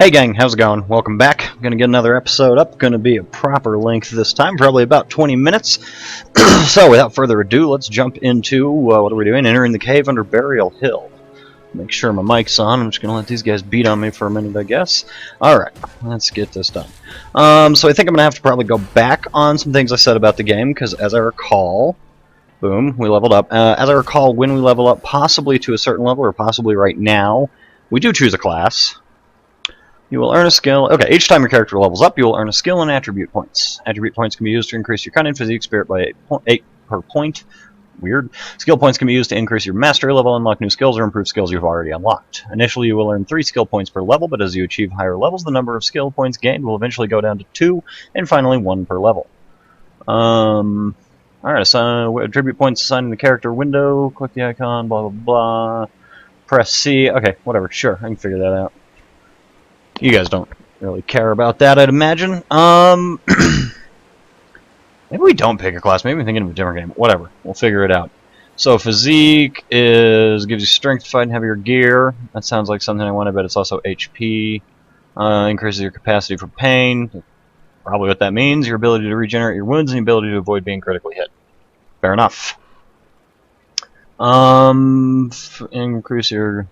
Hey gang, how's it going? Welcome back. Gonna get another episode up. Gonna be a proper length this time, probably about 20 minutes. So without further ado, let's jump into, what are we doing? Entering the cave under Burial Hill. Make sure my mic's on. I'm just gonna let these guys beat on me for a minute, I guess. Alright, let's get this done. So I think I'm gonna have to probably go back on some things I said about the game, because as I recall, boom, we leveled up. As I recall, when we level up, possibly to a certain level, or possibly right now, we do choose a class. You will earn a skill. Okay, each time your character levels up, you will earn a skill and attribute points. Attribute points can be used to increase your cunning, physique, spirit by 8 per point. Weird. Skill points can be used to increase your mastery level, unlock new skills, or improve skills you've already unlocked. Initially, you will earn 3 skill points per level, but as you achieve higher levels, the number of skill points gained will eventually go down to 2, and finally 1 per level. Alright, so attribute points assigned in the character window. Click the icon, blah, blah, blah. Press C. Okay, whatever. Sure, I can figure that out. You guys don't really care about that, I'd imagine. Maybe we don't pick a class. Maybe I'm thinking of a different game. Whatever. We'll figure it out. So physique gives you strength to fight and heavier gear. That sounds like something I want. I bet it's also HP. Increases your capacity for pain. Probably what that means. Your ability to regenerate your wounds and the ability to avoid being critically hit. Fair enough. Increase your...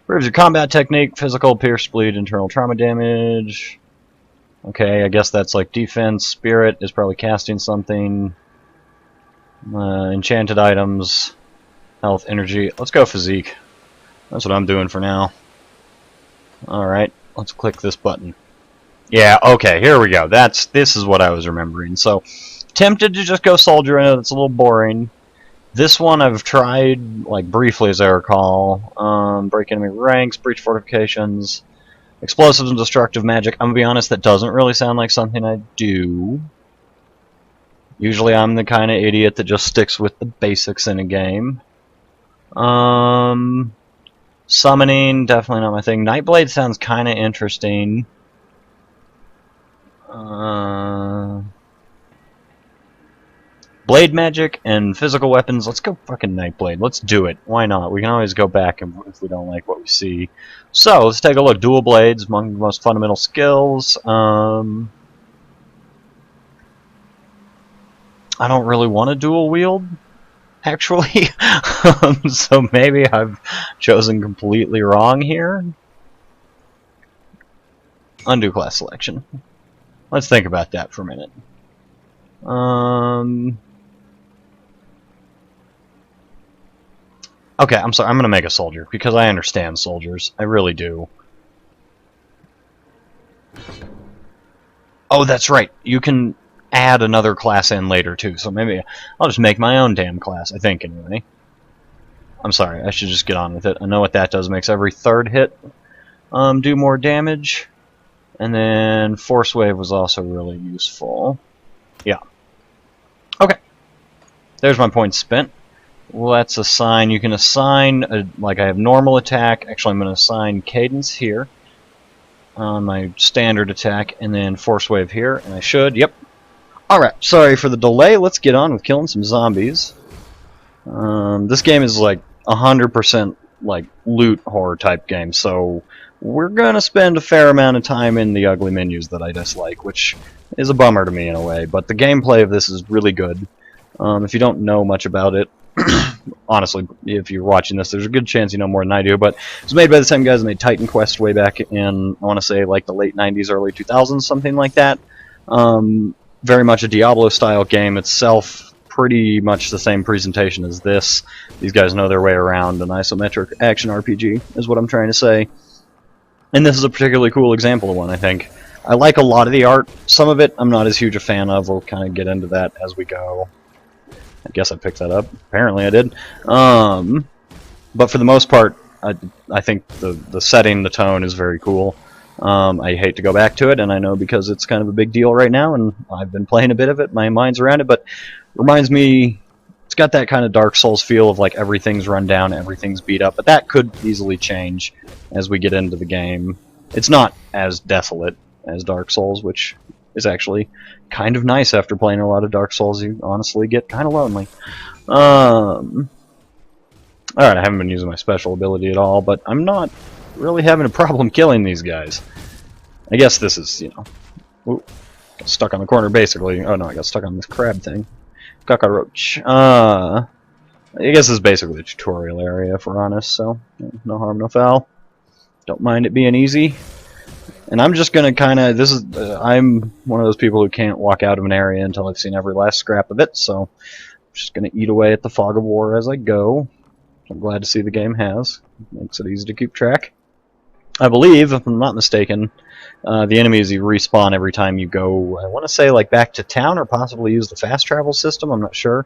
Improves your combat technique, physical, pierce, bleed, internal trauma damage. Okay, I guess that's like defense. Spirit is probably casting something. Enchanted items. Health, energy. Let's go physique. That's what I'm doing for now. Alright, let's click this button. Yeah, okay, here we go. This is what I was remembering. So, tempted to just go soldier. I know that's a little boring. This one I've tried, like, briefly as I recall. Break enemy ranks, breach fortifications, explosives and destructive magic. I'm gonna be honest, that doesn't really sound like something I do. Usually I'm the kind of idiot that just sticks with the basics in a game. Summoning, definitely not my thing. Nightblade sounds kind of interesting. Blade magic and physical weapons. Let's go fucking Nightblade. Let's do it. Why not? We can always go back if we don't like what we see. So, let's take a look. Dual blades, among the most fundamental skills. I don't really want to dual wield, actually. So maybe I've chosen completely wrong here. Undo class selection. Let's think about that for a minute. Okay, I'm sorry, I'm gonna make a soldier, because I understand soldiers. I really do. Oh, that's right. You can add another class in later, too, so maybe I'll just make my own damn class, I think, anyway. I'm sorry, I should just get on with it. I know what that does. Makes every third hit do more damage. And then Force Wave was also really useful. Yeah. Okay. There's my points spent. Let's assign, you can assign, like I have normal attack, actually I'm going to assign cadence here on my standard attack, and then force wave here, and I should, yep. Alright, sorry for the delay, let's get on with killing some zombies. This game is like 100% like loot horror type game, so we're going to spend a fair amount of time in the ugly menus that I dislike, which is a bummer to me in a way, but the gameplay of this is really good. If you don't know much about it, honestly, if you're watching this, there's a good chance you know more than I do, but it was made by the same guys that made Titan Quest way back in, I want to say, like the late 90s, early 2000s, something like that. Very much a Diablo-style game itself, pretty much the same presentation as this. These guys know their way around an isometric action RPG, is what I'm trying to say. And this is a particularly cool example of one, I think. I like a lot of the art. Some of it I'm not as huge a fan of. We'll kind of get into that as we go. I guess I picked that up. Apparently I did. But for the most part, I think the setting, the tone is very cool. I hate to go back to it, and I know because it's kind of a big deal right now, and I've been playing a bit of it, my mind's around it, but reminds me, it's got that kind of Dark Souls feel of like everything's run down, everything's beat up, but that could easily change as we get into the game. It's not as desolate as Dark Souls, which is actually kind of nice after playing a lot of Dark Souls. You honestly get kind of lonely. Alright, I haven't been using my special ability at all, but I'm not really having a problem killing these guys. I guess this is, you know, ooh, got stuck on the corner basically. Oh no, I got stuck on this crab thing. Cockroach. I guess this is basically a tutorial area if we're honest, so no harm, no foul. Don't mind it being easy. And I'm just gonna kind of, this is, I'm one of those people who can't walk out of an area until I've seen every last scrap of it, so I'm just gonna eat away at the fog of war as I go. I'm glad to see the game has. Makes it easy to keep track. I believe, if I'm not mistaken, the enemies you respawn every time you go, I want to say like back to town or possibly use the fast travel system, I'm not sure.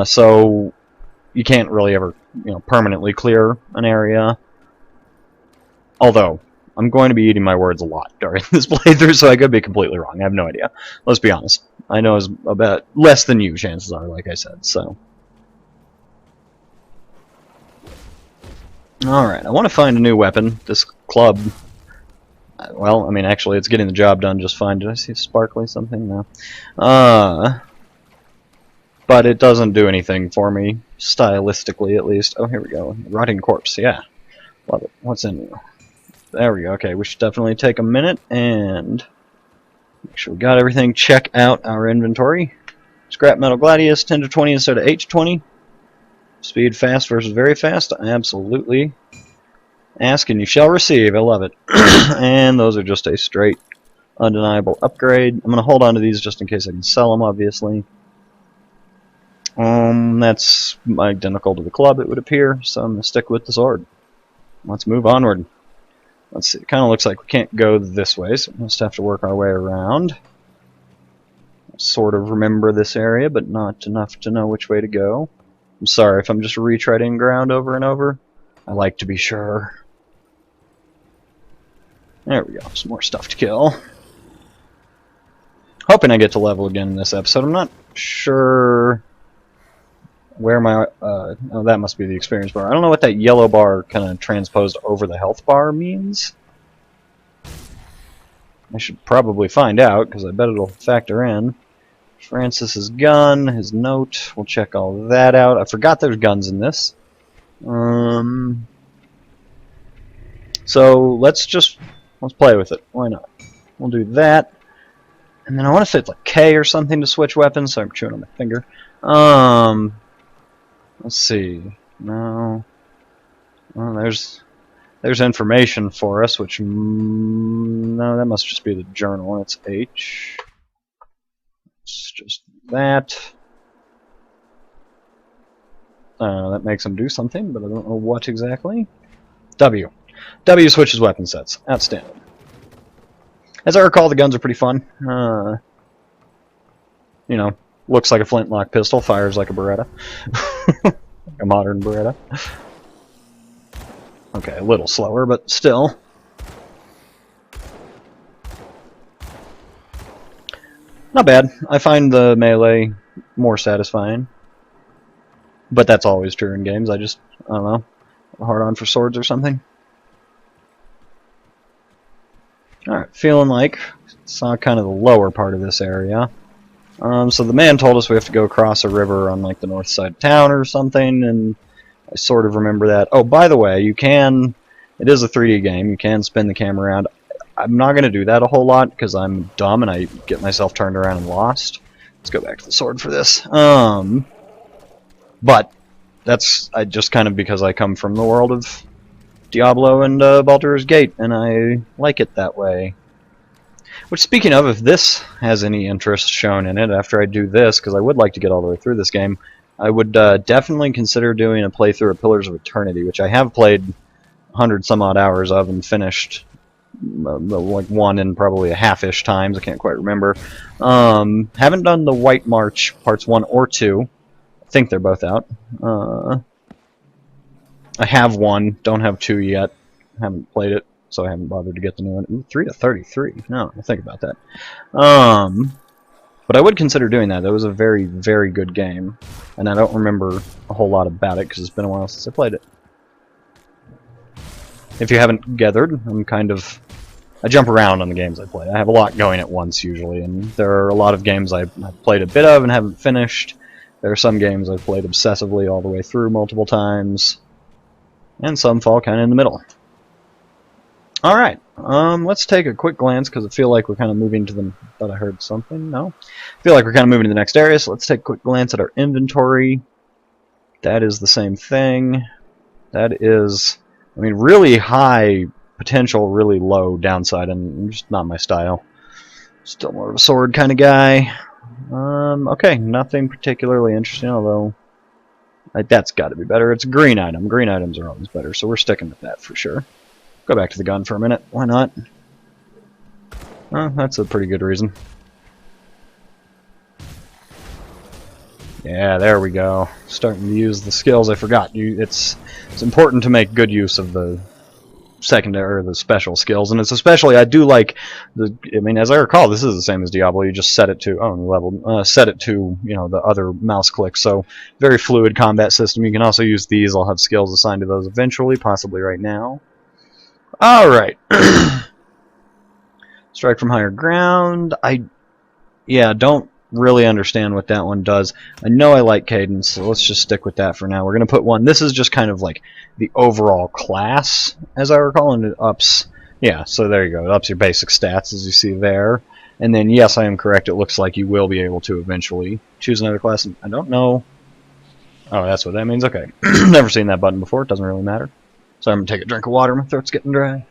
So you can't really ever, you know, permanently clear an area. Although, I'm going to be eating my words a lot during this playthrough, so I could be completely wrong. I have no idea. Let's be honest. I know it's about less than you, chances are, like I said, so. Alright, I want to find a new weapon. This club, well, I mean, actually, it's getting the job done just fine. Did I see sparkly something? No. But it doesn't do anything for me, stylistically at least. Oh, here we go. Rotting corpse, yeah. Love it. What's in here? There we go. Okay, we should definitely take a minute and make sure we got everything. Check out our inventory. Scrap metal gladius, 10 to 20 instead of 8 to 20. Speed fast versus very fast. Absolutely. Ask and you shall receive. I love it. And those are just a straight, undeniable upgrade. I'm going to hold on to these just in case I can sell them, obviously. That's identical to the club, it would appear, so I'm going to stick with the sword. Let's move onward. Let's see, it kind of looks like we can't go this way, so we'll just have to work our way around. Sort of remember this area, but not enough to know which way to go. I'm sorry if I'm just retreading ground over and over. I like to be sure. There we go, some more stuff to kill. Hoping I get to level again in this episode. I'm not sure where my, oh, that must be the experience bar. I don't know what that yellow bar kind of transposed over the health bar means. I should probably find out, because I bet it'll factor in. Francis's gun, his note, we'll check all that out. I forgot there's guns in this. So let's play with it. Why not? We'll do that. And then I want to say it's like K or something to switch weapons, so I'm chewing on my finger. Let's see. No. Well, there's information for us, which no, that must just be the journal. It's H. It's just that. That makes them do something, but I don't know what exactly. W. W switches weapon sets. Outstanding. As I recall, the guns are pretty fun. You know, looks like a flintlock pistol, fires like a Beretta. A modern Beretta. Okay, a little slower, but still. Not bad. I find the melee more satisfying. But that's always true in games. I don't know, hard on for swords or something. Alright, feeling like saw kind of the lower part of this area. So the man told us we have to go across a river on like the north side of town or something, and I sort of remember that. Oh, by the way, you can, it is a 3D game, you can spin the camera around. I'm not going to do that a whole lot because I'm dumb and I get myself turned around and lost. Let's go back to the sword for this. But that's just kind of because I come from the world of Diablo and Baldur's Gate, and I like it that way. Which, speaking of, if this has any interest shown in it after I do this, because I would like to get all the way through this game, I would definitely consider doing a playthrough of Pillars of Eternity, which I have played 100 some odd hours of and finished like one and probably a half-ish times. I can't quite remember. Haven't done the White March parts 1 or 2. I think they're both out. I have 1, don't have 2 yet. Haven't played it, so I haven't bothered to get the new one. Ooh, 3 to 33. No, I'll think about that. But I would consider doing that. That was a very, very good game, and I don't remember a whole lot about it because it's been a while since I played it. If you haven't gathered, I jump around on the games I play. I have a lot going at once usually, and there are a lot of games I've played a bit of and haven't finished. There are some games I've played obsessively all the way through multiple times, and some fall kind of in the middle. Alright, Let's take a quick glance, because I feel like we're kind of moving to the... Thought I heard something. No? I feel like we're kind of moving to the next area, so let's take a quick glance at our inventory. That is the same thing. That is, I mean, really high potential, really low downside, and just not my style. Still more of a sword kind of guy. Okay, nothing particularly interesting, although that's got to be better. It's a green item. Green items are always better, so we're sticking with that for sure. Go back to the gun for a minute. Why not? That's a pretty good reason. Yeah, there we go. Starting to use the skills. I forgot. It's important to make good use of the secondary or the special skills, and it's especially I do like the. I mean, as I recall, this is the same as Diablo. You just set it to set it to the other mouse click. So very fluid combat system. You can also use these. I'll have skills assigned to those eventually, possibly right now. All right. Strike from higher ground. Don't really understand what that one does. I know I like cadence, so let's just stick with that for now. We're going to put one. This is just kind of like the overall class, as I recall, and it ups. Yeah, so there you go. It ups your basic stats, as you see there. And then, yes, I am correct. It looks like you will be able to eventually choose another class. I don't know. Oh, that's what that means? Okay. Never seen that button before. It doesn't really matter. So I'm going to take a drink of water. My throat's getting dry.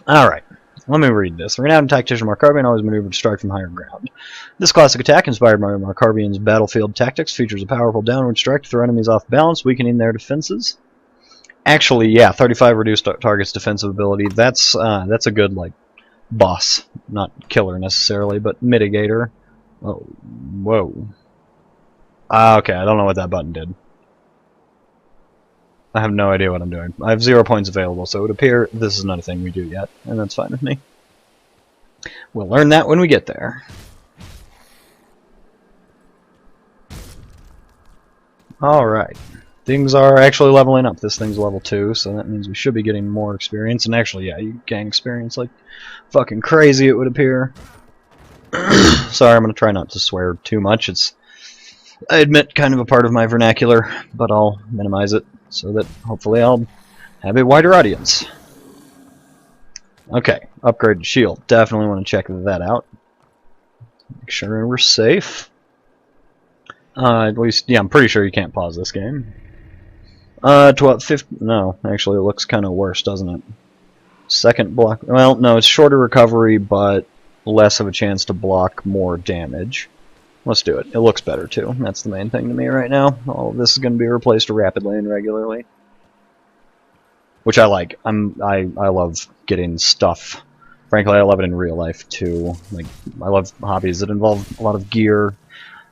Alright. Let me read this. Renowned tactician Markarbian always maneuvered to strike from higher ground. This classic attack, inspired by Markarbian's battlefield tactics, features a powerful downward strike to throw enemies off balance, weakening their defenses. Actually, yeah, 35 reduced target's defensive ability. That's a good, like, boss. Not killer necessarily, but mitigator. Oh, whoa. Okay, I don't know what that button did. I have no idea what I'm doing. I have 0 points available, so it would appear this is not a thing we do yet, and that's fine with me. We'll learn that when we get there. Alright. Things are actually leveling up. This thing's level 2, so that means we should be getting more experience. And actually, yeah, you gain experience like fucking crazy, it would appear. Sorry, I'm going to try not to swear too much. It's, I admit, kind of a part of my vernacular, but I'll minimize it so that hopefully I'll have a wider audience. Okay, upgraded shield. Definitely want to check that out. Make sure we're safe. At least, yeah, I'm pretty sure you can't pause this game. 12, 15, no, actually it looks kind of worse, doesn't it? Second block, well, no, it's shorter recovery, but less of a chance to block more damage. Let's do it. It looks better, too. That's the main thing to me right now. All of this is going to be replaced rapidly and regularly. Which I like. I love getting stuff. Frankly, I love it in real life, too. Like, I love hobbies that involve a lot of gear.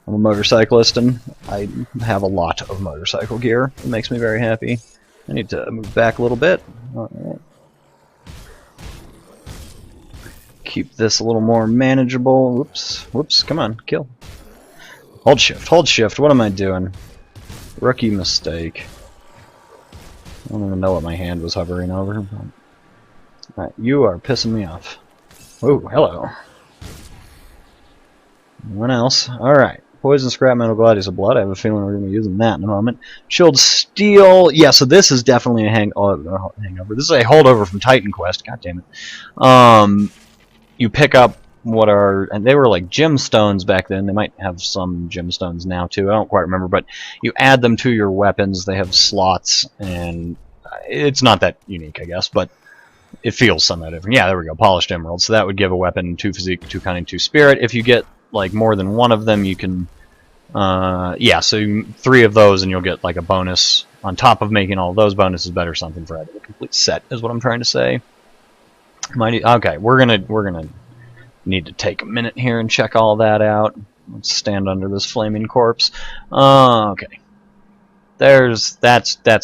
I'm a motorcyclist, and I have a lot of motorcycle gear. It makes me very happy. I need to move back a little bit. Alright. Keep this a little more manageable. Whoops. Whoops. Come on. Kill. Hold shift. Hold shift. What am I doing? Rookie mistake. I don't even know what my hand was hovering over. Alright, you are pissing me off. Oh, hello. Anyone else? Alright. Poison, scrap metal, gladius of blood. I have a feeling we're going to be using that in a moment. Chilled steel. Yeah, so this is definitely a hangover. This is a holdover from Titan Quest. God damn it. You pick up what are, and they were like gemstones back then. They might have some gemstones now too. I don't quite remember, but you add them to your weapons. They have slots, and it's not that unique, I guess, but it feels somewhat different. Yeah, there we go. Polished emerald. So that would give a weapon 2 physique, 2 cunning, 2 spirit. If you get like more than one of them, you can. Yeah, so 3 of those, and you'll get like a bonus on top of making all of those bonuses better. Something for a complete set is what I'm trying to say. Okay, we're gonna need to take a minute here and check all that out. Let's stand under this flaming corpse. Okay. That's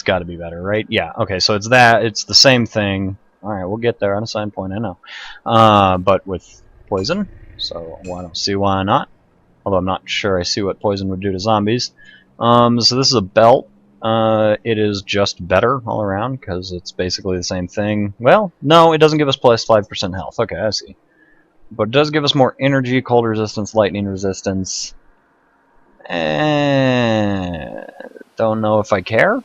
got to be better, right? Yeah. Okay, so it's the same thing. All right, we'll get there. Unassigned point, I know. But with poison, so I don't see why not. Although I'm not sure I see what poison would do to zombies. So this is a belt. It is just better all around because it's basically the same thing. Well, no, it doesn't give us plus 5% health. Okay, I see. But it does give us more energy, cold resistance, lightning resistance. Don't know if I care.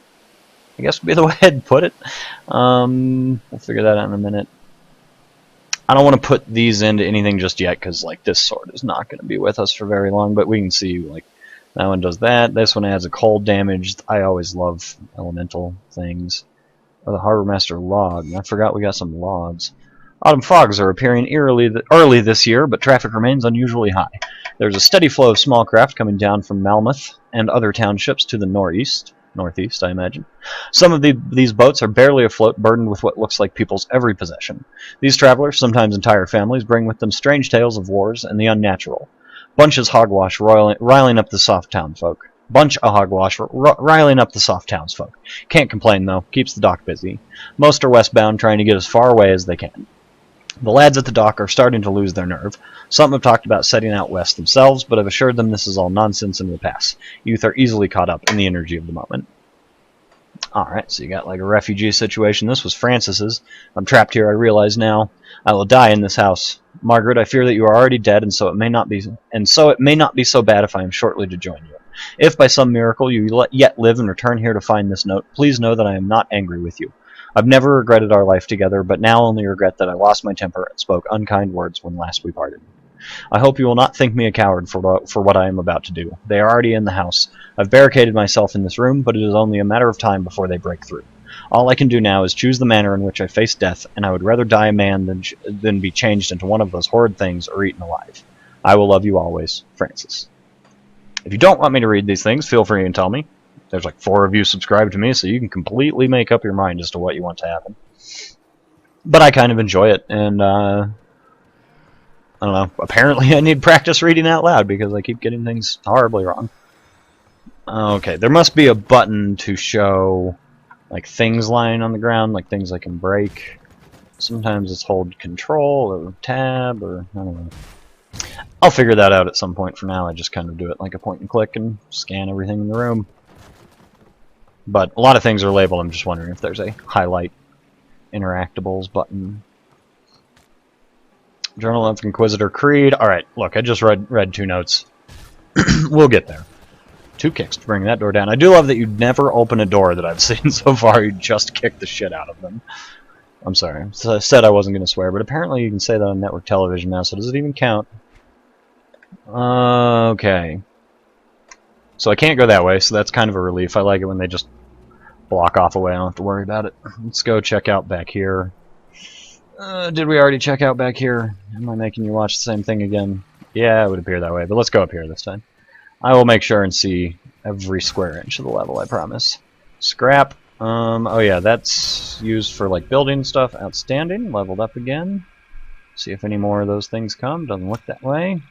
I guess would be the way I'd put it. We'll figure that out in a minute. I don't want to put these into anything just yet because like this sword is not going to be with us for very long, but we can see like that one does that. This one adds a cold damage. I always love elemental things. Oh, the Harbor Master log. I forgot we got some logs. Autumn fogs are appearing early this year, but traffic remains unusually high. There's a steady flow of small craft coming down from Malmouth and other townships to the northeast, I imagine. Some of these boats are barely afloat, burdened with what looks like people's every possession. These travelers, sometimes entire families, bring with them strange tales of wars and the unnatural. Bunches hogwash riling up the soft townsfolk. Riling up the soft townsfolk. Can't complain though, keeps the dock busy. Most are westbound, trying to get as far away as they can. The lads at the dock are starting to lose their nerve. Some have talked about setting out west themselves, but I've assured them this is all nonsense and will pass. Youth are easily caught up in the energy of the moment. Alright, so you got like a refugee situation. This was Francis's. I'm trapped here, I realize now. I will die in this house. Margaret, I fear that you are already dead, and so it may not be so bad if I am shortly to join you. If by some miracle you yet live and return here to find this note, please know that I am not angry with you. I've never regretted our life together, but now only regret that I lost my temper and spoke unkind words when last we parted. I hope you will not think me a coward for what I am about to do. They are already in the house. I've barricaded myself in this room, but it is only a matter of time before they break through. All I can do now is choose the manner in which I face death, and I would rather die a man than be changed into one of those horrid things or eaten alive. I will love you always, Francis. If you don't want me to read these things, feel free and tell me. There's like 4 of you subscribed to me, so you can completely make up your mind as to what you want to happen. But I kind of enjoy it, and I don't know, apparently I need practice reading out loud because I keep getting things horribly wrong. Okay, there must be a button to show like things lying on the ground, like things I can break. Sometimes it's hold control or tab or I don't know. I'll figure that out at some point. For now I just kind of do it like a point and click and scan everything in the room. But a lot of things are labeled. I'm just wondering if there's a highlight interactables button. Journal of Inquisitor Creed. Alright, look, I just read 2 notes. We'll get there. 2 kicks to bring that door down. I do love that you never open a door that I've seen so far. You just kick the shit out of them. I'm sorry. So I said I wasn't going to swear, but apparently you can say that on network television now, so does it even count? Okay. So I can't go that way, so that's kind of a relief. I like it when they just block off a way. I don't have to worry about it. Let's go check out back here. Did we already check out back here? Am I making you watch the same thing again? Yeah, it would appear that way, but let's go up here this time. I will make sure and see every square inch of the level, I promise. Scrap. Oh yeah, that's used for like building stuff. Outstanding. Leveled up again. See if any more of those things come. Doesn't look that way.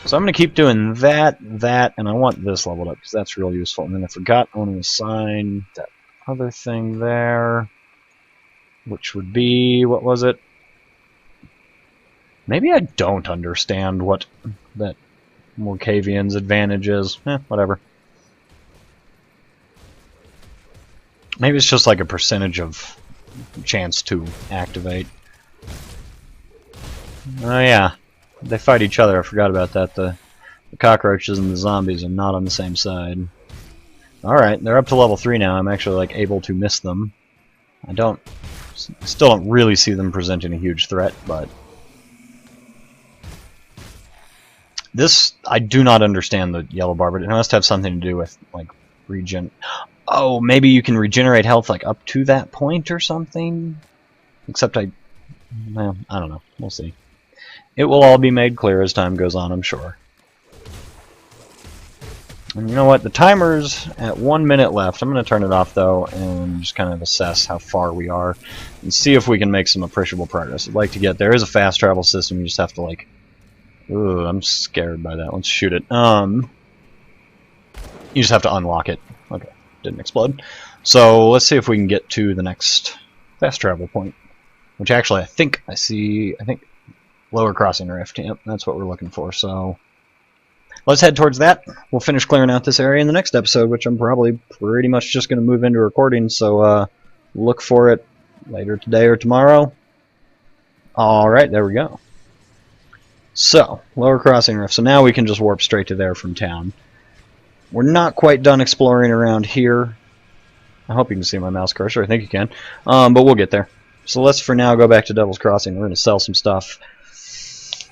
So I'm going to keep doing that, and I want this leveled up because that's real useful. And then I forgot I want to assign that other thing there, which would be, what was it? Maybe I don't understand what that Morcavian's advantage is. Whatever. Maybe it's just like a percentage of chance to activate. Oh yeah. They fight each other. I forgot about that. The cockroaches and the zombies are not on the same side. Alright, they're up to level 3 now. I'm actually like able to miss them. I still don't really see them presenting a huge threat, but this, I do not understand the yellow bar, but it must have something to do with like regen. Oh, maybe you can regenerate health like up to that point or something? Except well, I don't know. We'll see. It will all be made clear as time goes on, I'm sure. And you know what? The timer's at 1 minute left. I'm going to turn it off, though, and just kind of assess how far we are and see if we can make some appreciable progress. I'd like to get... There is a fast travel system. You just have to, like... Ooh, I'm scared by that. Let's shoot it. You just have to unlock it. Okay, didn't explode. So let's see if we can get to the next fast travel point. Which actually, I think I see... Lower Crossing Rift. Yep, that's what we're looking for. So let's head towards that. We'll finish clearing out this area in the next episode, which I'm probably pretty much just going to move into recording. So look for it later today or tomorrow. Alright, there we go. So, Lower Crossing Rift. So now we can just warp straight to there from town. We're not quite done exploring around here. I hope you can see my mouse cursor. I think you can. But we'll get there. So let's for now go back to Devil's Crossing. We're going to sell some stuff.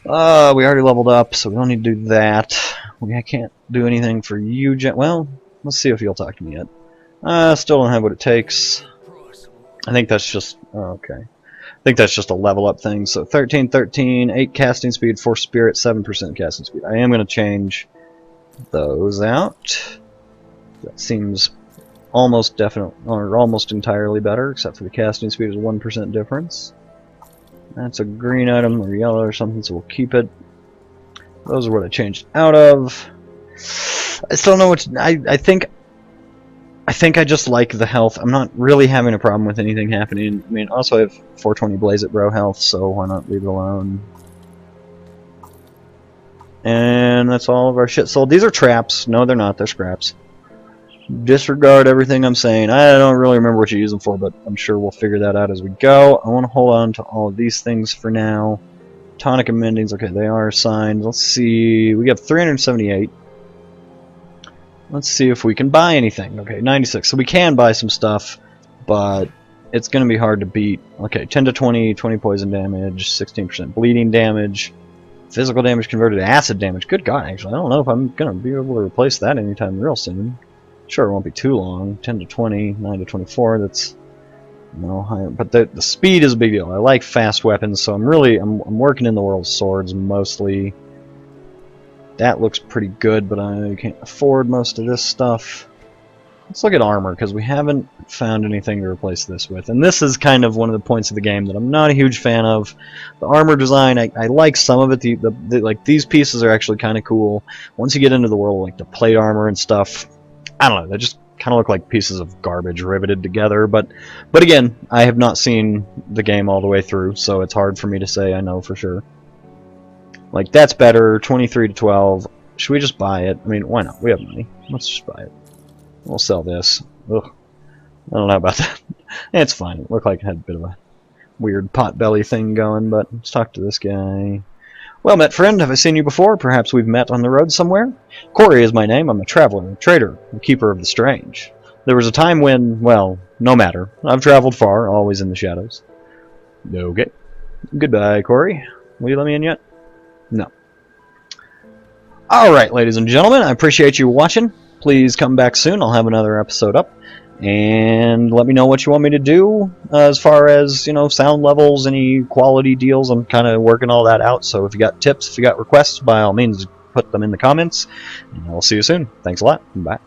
We already leveled up, so we don't need to do that. I can't do anything for you, well, let's see if you'll talk to me yet. Still don't have what it takes. I think that's just, okay. I think that's just a level up thing. So 13, 13, 8 casting speed, 4 spirit, 7% casting speed. I am going to change those out. That seems almost definite, or almost entirely better, except for the casting speed is 1% difference. That's a green item or yellow or something, so we'll keep it. Those are what I changed out of. I still don't know what I think I just like the health. I'm not really having a problem with anything happening. I mean, also I have 420 Blaze It Bro health, so why not leave it alone? And that's all of our shit sold. These are traps. No, they're not. They're scraps. Disregard everything I'm saying. I don't really remember what you use them for, but I'm sure we'll figure that out as we go. I want to hold on to all of these things for now. Tonic and mendings, okay, they are assigned. Let's see, we got 378. Let's see if we can buy anything. Okay, 96. So we can buy some stuff, but it's going to be hard to beat. Okay, 10 to 20, 20 poison damage, 16% bleeding damage, physical damage converted to acid damage. Good God, actually, I don't know if I'm going to be able to replace that anytime real soon. Sure, it won't be too long. 10 to 20, 9 to 24, that's no higher. But the speed is a big deal. I like fast weapons, so I'm working in the world of swords mostly. That looks pretty good, but I can't afford most of this stuff. Let's look at armor, because we haven't found anything to replace this with. And this is kind of one of the points of the game that I'm not a huge fan of. The armor design, I like some of it. Like these pieces are actually kind of cool. Once you get into the world, like the plate armor and stuff, I don't know, they just kind of look like pieces of garbage riveted together. But again, I have not seen the game all the way through, so it's hard for me to say I know for sure. Like, that's better, 23 to 12. Should we just buy it? I mean, why not? We have money. Let's just buy it. We'll sell this. Ugh. I don't know about that. It's fine. It looked like it had a bit of a weird potbelly thing going, but let's talk to this guy. Well met, friend. Have I seen you before? Perhaps we've met on the road somewhere? Corey is my name. I'm a traveler, a trader, a keeper of the strange. There was a time when, well, no matter. I've traveled far, always in the shadows. Okay. Goodbye, Corey. Will you let me in yet? No. Alright, ladies and gentlemen, I appreciate you watching. Please come back soon. I'll have another episode up. And let me know what you want me to do as far as, you know, sound levels, any quality deals. I'm kind of working all that out. So if you got tips, if you got requests, by all means, put them in the comments. And I'll see you soon. Thanks a lot. Bye.